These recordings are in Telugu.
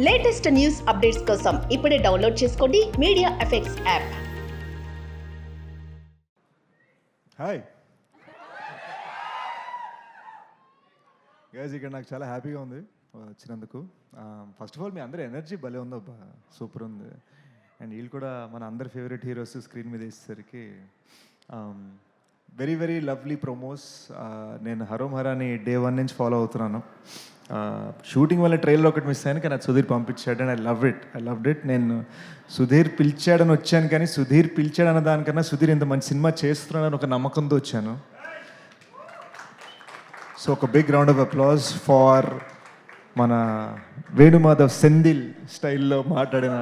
లేటెస్ట్ న్యూస్ అప్డేట్స్ కోసం ఇప్పుడే డౌన్లోడ్ చేసుకోండి media effects app. Hi guys, ఇక్కడ నాకు చాలా హ్యాపీగా ఉంది వచ్చినందుకు. ఫస్ట్ ఆఫ్ ఆల్ మీ అందరి ఎనర్జీ భలే ఉందబ్బా, సూపర్ ఉంది. అండ్ వీళ్ళు కూడా మన అందరి ఫేవరెట్ హీరోస్ స్క్రీన్ మీద వేసేసరికి వెరీ వెరీ లవ్లీ ప్రొమోస్. నేను హరోం హరాని డే 1 నుంచి ఫాలో అవుతున్నాను. షూటింగ్ వల్ల ట్రైలర్ ఒకటి మిస్ అయ్యాను, కానీ అది సుధీర్ పంపించాడు అండ్ ఐ లవ్డ్ ఇట్. నేను సుధీర్ పిలిచాడని వచ్చాను, కానీ సుధీర్ పిలిచాడన్న దానికన్నా సుధీర్ ఇంత మంచి సినిమా చేస్తున్నాడని ఒక నమ్మకంతో వచ్చాను. సో ఒక big round of applause for మన వేణుమాధవ్ సెందిల్ స్టైల్లో మాట్లాడిన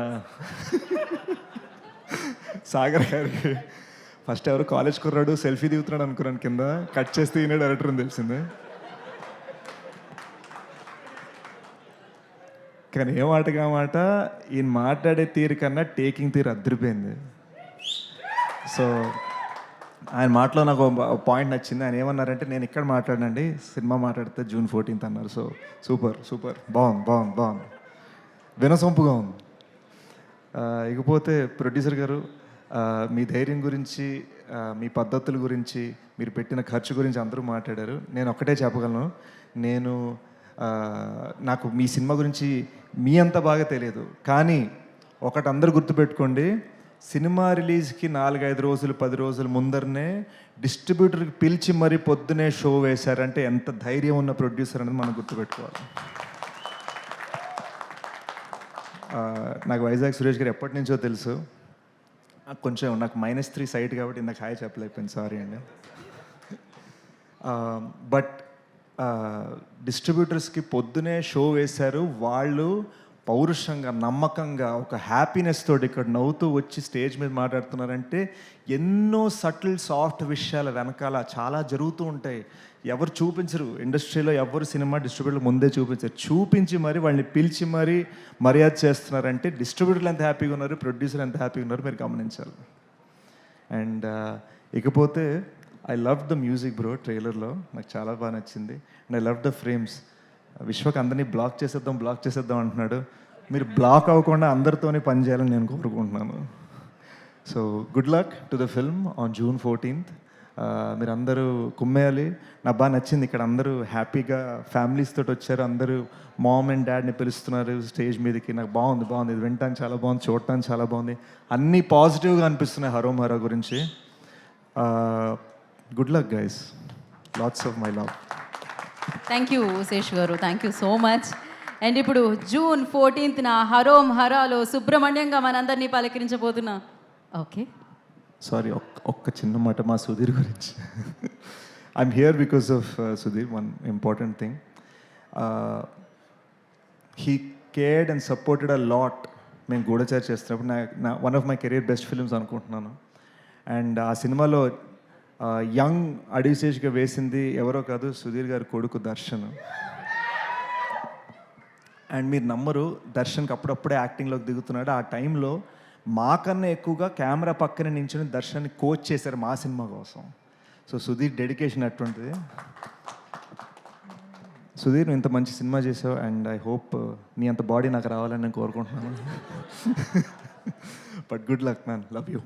సాగర్ గారికి. ఫస్ట్ ఎవరు కాలేజ్ కుర్రాడు సెల్ఫీ దిగుతున్నాడు అనుకున్నాను, కింద కట్ చేస్తే ఈయన డైరెక్టర్ అని తెలిసింది. కానీ ఏ మాటగా మాట ఈయన మాట్లాడే తీరు కన్నా టేకింగ్ తీరు అద్దరిపోయింది. సో ఆయన మాటలో నాకు పాయింట్ నచ్చింది. ఆయన ఏమన్నారంటే, నేను ఇక్కడ మాట్లాడినండి, సినిమా మాట్లాడితే June 14th అన్నారు. సో సూపర్ బాగుంది, వినసొంపుగా ఉంది. ఇకపోతే ప్రొడ్యూసర్ గారు, మీ ధైర్యం గురించి, మీ పద్ధతుల గురించి, మీరు పెట్టిన ఖర్చు గురించి అందరూ మాట్లాడారు. నేను ఒక్కటే చెప్పగలను, నాకు మీ సినిమా గురించి మీ అంత బాగా తెలియదు, కానీ ఒకటి అందరూ గుర్తుపెట్టుకోండి, సినిమా రిలీజ్కి 4-5 రోజులు 10 రోజుల ముందరనే డిస్ట్రిబ్యూటర్కి పిలిచి మరీ పొద్దునే షో వేశారంటే ఎంత ధైర్యం ఉన్న ప్రొడ్యూసర్ అనేది మనం గుర్తుపెట్టుకోవాలి. నాకు వైజాగ్ సురేష్ గారు ఎప్పటి నుంచో తెలుసు. కొంచెం నాకు -3 సైట్ కాబట్టి ఇందాక హాయ్ చెప్పలేకపోయింది, సారీ అండి. బట్ డిస్ట్రిబ్యూటర్స్కి పొద్దునే షో వేశారు. వాళ్ళు పౌరుషంగా, నమ్మకంగా, ఒక హ్యాపీనెస్ తోటి ఇక్కడ నవ్వుతూ వచ్చి స్టేజ్ మీద మాట్లాడుతున్నారంటే ఎన్నో సటిల్ సాఫ్ట్ విషయాల వెనకాల చాలా జరుగుతూ ఉంటాయి. ఎవరు చూపించరు ఇండస్ట్రీలో, ఎవరు సినిమా డిస్ట్రిబ్యూటర్లు ముందే చూపించి మరి వాళ్ళని పిలిచి మరీ మర్యాద చేస్తున్నారంటే డిస్ట్రిబ్యూటర్లు ఎంత హ్యాపీగా ఉన్నారు, ప్రొడ్యూసర్ ఎంత హ్యాపీగా ఉన్నారు మీరు గమనించాలి. అండ్ ఇకపోతే I love the music bro. ట్రైలర్లో నాకు చాలా బాగా నచ్చింది. And I love the frames. Vishwak అందరినీ బ్లాక్ చేసేద్దాం అంటున్నాడు. మీరు బ్లాక్ అవ్వకుండా అందరితోనే పని చేయాలని నేను కోరుకుంటున్నాను. So good luck to the film on June 14th. మీరు అందరూ కుమ్మేయాలి. నాకు బాగా నచ్చింది, ఇక్కడ అందరూ హ్యాపీగా ఫ్యామిలీస్ తోటి వచ్చారు. అందరూ మామ్ అండ్ డాడ్ని పిలుస్తున్నారు స్టేజ్ మీదకి. నాకు బాగుంది. ఇది వినటానికి చాలా బాగుంది, చూడటానికి చాలా బాగుంది. అన్నీ పాజిటివ్గా అనిపిస్తున్నాయి హరోం హరా గురించి. Good luck guys, lots of my love. Thank you Sesh garu, thank you so much. And ఇప్పుడు June 14th హరోం హరాలో సుబ్రహ్మణ్యంగా మనందరినీ పలకరించబోతున్నా. ఓకే, సారీ, ఒక్క చిన్న మాట మా సుధీర్ గురించి. I'm here because of Sudheer. One important thing, he cared and supported a lot. మేము గూఢచారి చేస్తున్నప్పుడు నా one of my career best films అనుకుంటున్నాను. అండ్ ఆ సినిమాలో యంగ్ అడివిశేష్గా వేసింది ఎవరో కాదు, సుధీర్ గారి కొడుకు దర్శన్. అండ్ మీరు నమ్మరు, దర్శన్కి అప్పుడప్పుడే యాక్టింగ్లోకి దిగుతున్నాడు. ఆ టైంలో మాకన్నా ఎక్కువగా కెమెరా పక్కన నించుని దర్శన్ని కోచ్ చేశారు మా సినిమా కోసం. సో సుధీర్ డెడికేషన్ అటువంటిది. సుధీర్, నువ్వు ఇంత మంచి సినిమా చేసావు అండ్ ఐ హోప్ నీ అంత బాడీ నాకు రావాలని నేను కోరుకుంటున్నాను. But good luck man, love you.